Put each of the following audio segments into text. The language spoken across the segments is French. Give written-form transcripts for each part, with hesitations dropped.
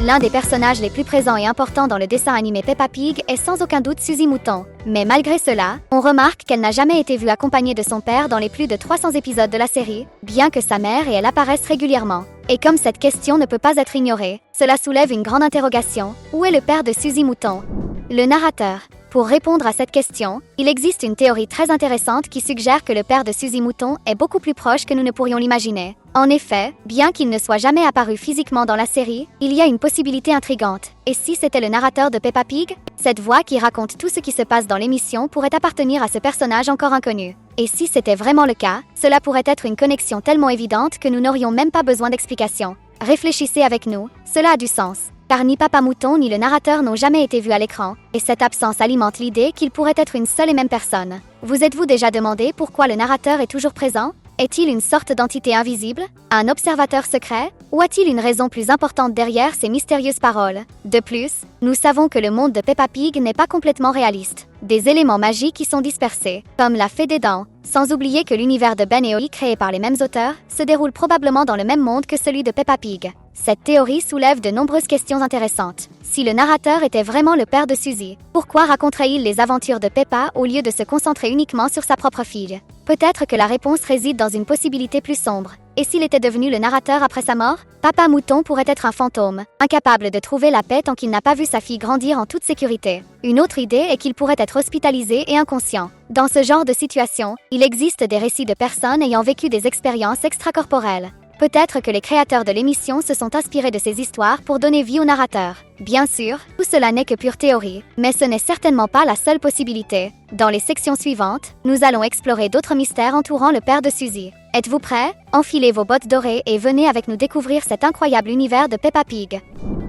L'un des personnages les plus présents et importants dans le dessin animé Peppa Pig est sans aucun doute Suzy Mouton. Mais malgré cela, on remarque qu'elle n'a jamais été vue accompagnée de son père dans les plus de 300 épisodes de la série, bien que sa mère et elle apparaissent régulièrement. Et comme cette question ne peut pas être ignorée, cela soulève une grande interrogation. Où est le père de Suzy Mouton? Le narrateur. Pour répondre à cette question, il existe une théorie très intéressante qui suggère que le père de Suzy Mouton est beaucoup plus proche que nous ne pourrions l'imaginer. En effet, bien qu'il ne soit jamais apparu physiquement dans la série, il y a une possibilité intrigante. Et si c'était le narrateur de Peppa Pig? Cette voix qui raconte tout ce qui se passe dans l'émission pourrait appartenir à ce personnage encore inconnu. Et si c'était vraiment le cas, cela pourrait être une connexion tellement évidente que nous n'aurions même pas besoin d'explication. Réfléchissez avec nous, cela a du sens. Car ni Papa Mouton ni le narrateur n'ont jamais été vus à l'écran, et cette absence alimente l'idée qu'ils pourraient être une seule et même personne. Vous êtes-vous déjà demandé pourquoi le narrateur est toujours présent? Est-il une sorte d'entité invisible? Un observateur secret? Ou a-t-il une raison plus importante derrière ces mystérieuses paroles? De plus, nous savons que le monde de Peppa Pig n'est pas complètement réaliste. Des éléments magiques y sont dispersés, comme la fée des dents, sans oublier que l'univers de Ben et Ollie créé par les mêmes auteurs se déroule probablement dans le même monde que celui de Peppa Pig. Cette théorie soulève de nombreuses questions intéressantes. Si le narrateur était vraiment le père de Suzy, pourquoi raconterait-il les aventures de Peppa au lieu de se concentrer uniquement sur sa propre fille? Peut-être que la réponse réside dans une possibilité plus sombre. Et s'il était devenu le narrateur après sa mort? Papa Mouton pourrait être un fantôme, incapable de trouver la paix tant qu'il n'a pas vu sa fille grandir en toute sécurité. Une autre idée est qu'il pourrait être hospitalisé et inconscient. Dans ce genre de situation, il existe des récits de personnes ayant vécu des expériences extracorporelles. Peut-être que les créateurs de l'émission se sont inspirés de ces histoires pour donner vie au narrateur. Bien sûr, tout cela n'est que pure théorie, mais ce n'est certainement pas la seule possibilité. Dans les sections suivantes, nous allons explorer d'autres mystères entourant le père de Suzy. Êtes-vous prêts? Enfilez vos bottes dorées et venez avec nous découvrir cet incroyable univers de Peppa Pig.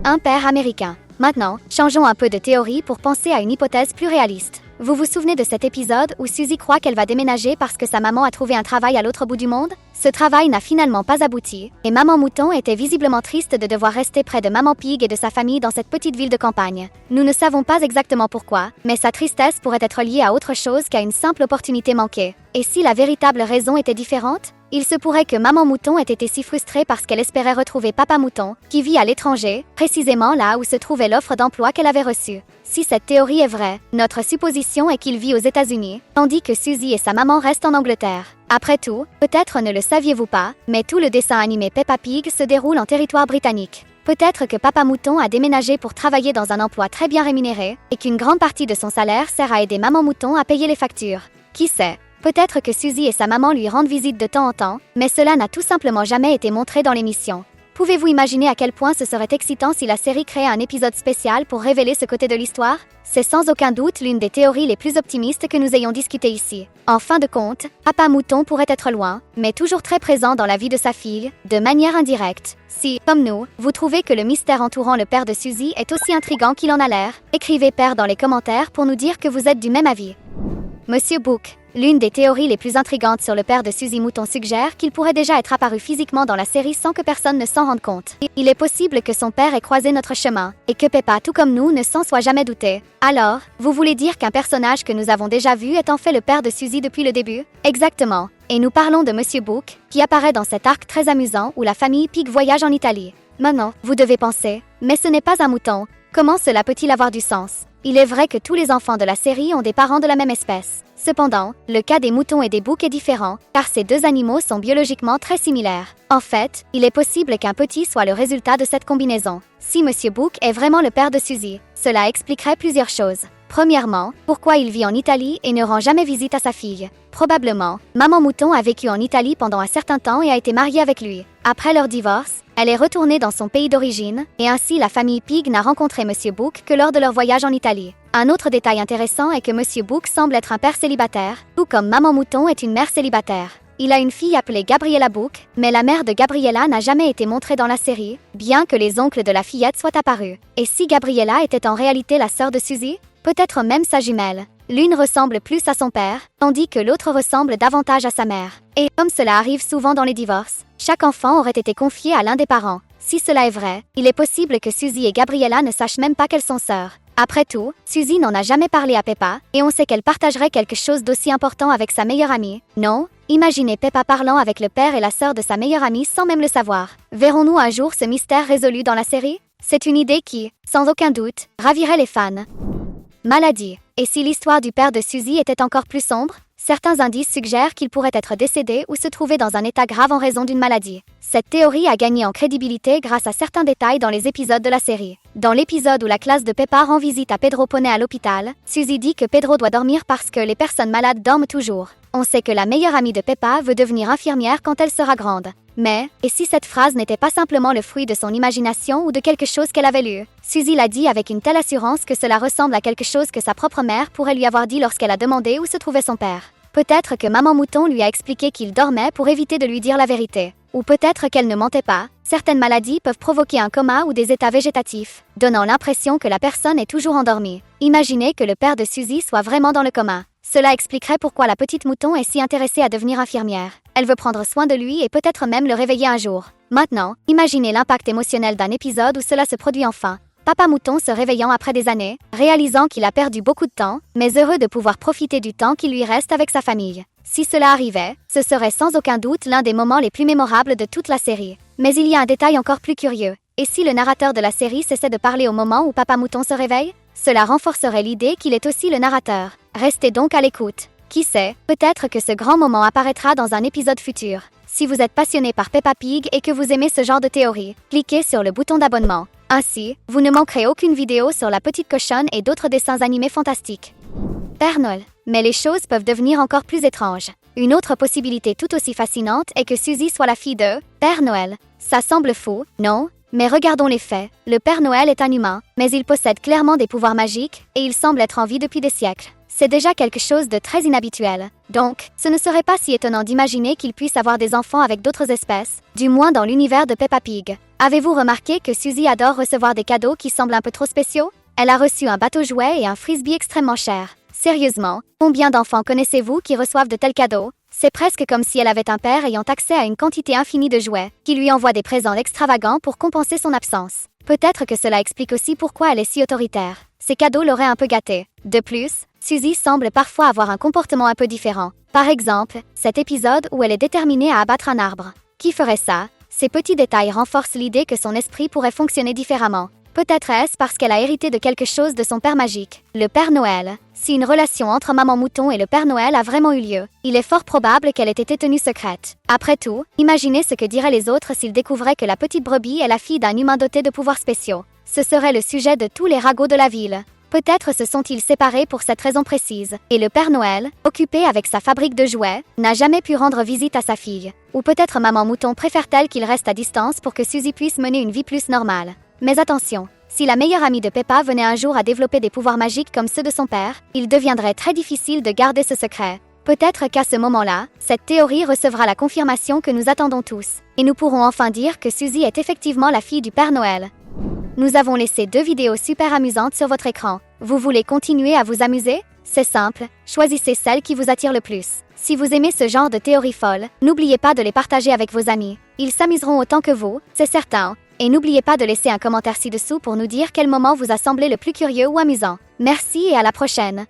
Un père américain. Maintenant, changeons un peu de théorie pour penser à une hypothèse plus réaliste. Vous vous souvenez de cet épisode où Suzy croit qu'elle va déménager parce que sa maman a trouvé un travail à l'autre bout du monde? Ce travail n'a finalement pas abouti, et Maman Mouton était visiblement triste de devoir rester près de Maman Pig et de sa famille dans cette petite ville de campagne. Nous ne savons pas exactement pourquoi, mais sa tristesse pourrait être liée à autre chose qu'à une simple opportunité manquée. Et si la véritable raison était différente? Il se pourrait que Maman Mouton ait été si frustrée parce qu'elle espérait retrouver Papa Mouton, qui vit à l'étranger, précisément là où se trouvait l'offre d'emploi qu'elle avait reçue. Si cette théorie est vraie, notre supposition est qu'il vit aux États-Unis, tandis que Suzy et sa maman restent en Angleterre. Après tout, peut-être ne le saviez-vous pas, mais tout le dessin animé Peppa Pig se déroule en territoire britannique. Peut-être que Papa Mouton a déménagé pour travailler dans un emploi très bien rémunéré, et qu'une grande partie de son salaire sert à aider Maman Mouton à payer les factures. Qui sait? Peut-être que Suzy et sa maman lui rendent visite de temps en temps, mais cela n'a tout simplement jamais été montré dans l'émission. Pouvez-vous imaginer à quel point ce serait excitant si la série créait un épisode spécial pour révéler ce côté de l'histoire? C'est sans aucun doute l'une des théories les plus optimistes que nous ayons discutées ici. En fin de compte, Papa Mouton pourrait être loin, mais toujours très présent dans la vie de sa fille, de manière indirecte. Si, comme nous, vous trouvez que le mystère entourant le père de Suzy est aussi intriguant qu'il en a l'air, écrivez père dans les commentaires pour nous dire que vous êtes du même avis. Monsieur Book. L'une des théories les plus intrigantes sur le père de Suzy Mouton suggère qu'il pourrait déjà être apparu physiquement dans la série sans que personne ne s'en rende compte. Il est possible que son père ait croisé notre chemin, et que Peppa, tout comme nous, ne s'en soit jamais douté. Alors, vous voulez dire qu'un personnage que nous avons déjà vu est en fait le père de Suzy depuis le début? Exactement. Et nous parlons de Monsieur Book, qui apparaît dans cet arc très amusant où la famille Pig voyage en Italie. Maintenant, vous devez penser, mais ce n'est pas un mouton. Comment cela peut-il avoir du sens? Il est vrai que tous les enfants de la série ont des parents de la même espèce. Cependant, le cas des moutons et des boucs est différent, car ces deux animaux sont biologiquement très similaires. En fait, il est possible qu'un petit soit le résultat de cette combinaison. Si Monsieur Book est vraiment le père de Suzy, cela expliquerait plusieurs choses. Premièrement, pourquoi il vit en Italie et ne rend jamais visite à sa fille? Probablement, Maman Mouton a vécu en Italie pendant un certain temps et a été mariée avec lui. Après leur divorce, elle est retournée dans son pays d'origine, et ainsi la famille Pig n'a rencontré Monsieur Book que lors de leur voyage en Italie. Un autre détail intéressant est que Monsieur Book semble être un père célibataire, tout comme Maman Mouton est une mère célibataire. Il a une fille appelée Gabriella Book, mais la mère de Gabriella n'a jamais été montrée dans la série, bien que les oncles de la fillette soient apparus. Et si Gabriella était en réalité la sœur de Suzy? Peut-être même sa jumelle. L'une ressemble plus à son père, tandis que l'autre ressemble davantage à sa mère. Et, comme cela arrive souvent dans les divorces, chaque enfant aurait été confié à l'un des parents. Si cela est vrai, il est possible que Suzy et Gabriella ne sachent même pas qu'elles sont sœurs. Après tout, Suzy n'en a jamais parlé à Peppa, et on sait qu'elle partagerait quelque chose d'aussi important avec sa meilleure amie, non? Imaginez Peppa parlant avec le père et la sœur de sa meilleure amie sans même le savoir. Verrons-nous un jour ce mystère résolu dans la série? C'est une idée qui, sans aucun doute, ravirait les fans. Maladie. Et si l'histoire du père de Suzy était encore plus sombre? Certains indices suggèrent qu'il pourrait être décédé ou se trouver dans un état grave en raison d'une maladie. Cette théorie a gagné en crédibilité grâce à certains détails dans les épisodes de la série. Dans l'épisode où la classe de Peppa rend visite à Pedro Poney à l'hôpital, Suzy dit que Pedro doit dormir parce que les personnes malades dorment toujours. On sait que la meilleure amie de Peppa veut devenir infirmière quand elle sera grande. Mais, et si cette phrase n'était pas simplement le fruit de son imagination ou de quelque chose qu'elle avait lu? Suzy l'a dit avec une telle assurance que cela ressemble à quelque chose que sa propre mère pourrait lui avoir dit lorsqu'elle a demandé où se trouvait son père. Peut-être que Maman Mouton lui a expliqué qu'il dormait pour éviter de lui dire la vérité. Ou peut-être qu'elle ne mentait pas. Certaines maladies peuvent provoquer un coma ou des états végétatifs, donnant l'impression que la personne est toujours endormie. Imaginez que le père de Suzy soit vraiment dans le coma. Cela expliquerait pourquoi la petite mouton est si intéressée à devenir infirmière. Elle veut prendre soin de lui et peut-être même le réveiller un jour. Maintenant, imaginez l'impact émotionnel d'un épisode où cela se produit enfin. Papa Mouton se réveillant après des années, réalisant qu'il a perdu beaucoup de temps, mais heureux de pouvoir profiter du temps qui lui reste avec sa famille. Si cela arrivait, ce serait sans aucun doute l'un des moments les plus mémorables de toute la série. Mais il y a un détail encore plus curieux. Et si le narrateur de la série cessait de parler au moment où Papa Mouton se réveille? Cela renforcerait l'idée qu'il est aussi le narrateur. Restez donc à l'écoute. Qui sait, peut-être que ce grand moment apparaîtra dans un épisode futur. Si vous êtes passionné par Peppa Pig et que vous aimez ce genre de théorie, cliquez sur le bouton d'abonnement. Ainsi, vous ne manquerez aucune vidéo sur la petite cochonne et d'autres dessins animés fantastiques. Père Noël. Mais les choses peuvent devenir encore plus étranges. Une autre possibilité tout aussi fascinante est que Suzy soit la fille de Père Noël. Ça semble fou, non? Mais regardons les faits. Le Père Noël est un humain, mais il possède clairement des pouvoirs magiques et il semble être en vie depuis des siècles. C'est déjà quelque chose de très inhabituel. Donc, ce ne serait pas si étonnant d'imaginer qu'il puisse avoir des enfants avec d'autres espèces, du moins dans l'univers de Peppa Pig. Avez-vous remarqué que Suzy adore recevoir des cadeaux qui semblent un peu trop spéciaux? Elle a reçu un bateau jouet et un frisbee extrêmement cher. Sérieusement, combien d'enfants connaissez-vous qui reçoivent de tels cadeaux? C'est presque comme si elle avait un père ayant accès à une quantité infinie de jouets, qui lui envoie des présents extravagants pour compenser son absence. Peut-être que cela explique aussi pourquoi elle est si autoritaire. Ces cadeaux l'auraient un peu gâtée. De plus, Suzy semble parfois avoir un comportement un peu différent. Par exemple, cet épisode où elle est déterminée à abattre un arbre. Qui ferait ça? Ces petits détails renforcent l'idée que son esprit pourrait fonctionner différemment. Peut-être est-ce parce qu'elle a hérité de quelque chose de son père magique, le Père Noël. Si une relation entre Maman Mouton et le Père Noël a vraiment eu lieu, il est fort probable qu'elle ait été tenue secrète. Après tout, imaginez ce que diraient les autres s'ils découvraient que la petite brebis est la fille d'un humain doté de pouvoirs spéciaux. Ce serait le sujet de tous les ragots de la ville. Peut-être se sont-ils séparés pour cette raison précise, et le Père Noël, occupé avec sa fabrique de jouets, n'a jamais pu rendre visite à sa fille. Ou peut-être Maman Mouton préfère-t-elle qu'il reste à distance pour que Suzy puisse mener une vie plus normale. Mais attention, si la meilleure amie de Peppa venait un jour à développer des pouvoirs magiques comme ceux de son père, il deviendrait très difficile de garder ce secret. Peut-être qu'à ce moment-là, cette théorie recevra la confirmation que nous attendons tous, et nous pourrons enfin dire que Suzy est effectivement la fille du Père Noël. Nous avons laissé 2 vidéos super amusantes sur votre écran. Vous voulez continuer à vous amuser? C'est simple, choisissez celle qui vous attire le plus. Si vous aimez ce genre de théories folles, n'oubliez pas de les partager avec vos amis. Ils s'amuseront autant que vous, c'est certain. Et n'oubliez pas de laisser un commentaire ci-dessous pour nous dire quel moment vous a semblé le plus curieux ou amusant. Merci et à la prochaine.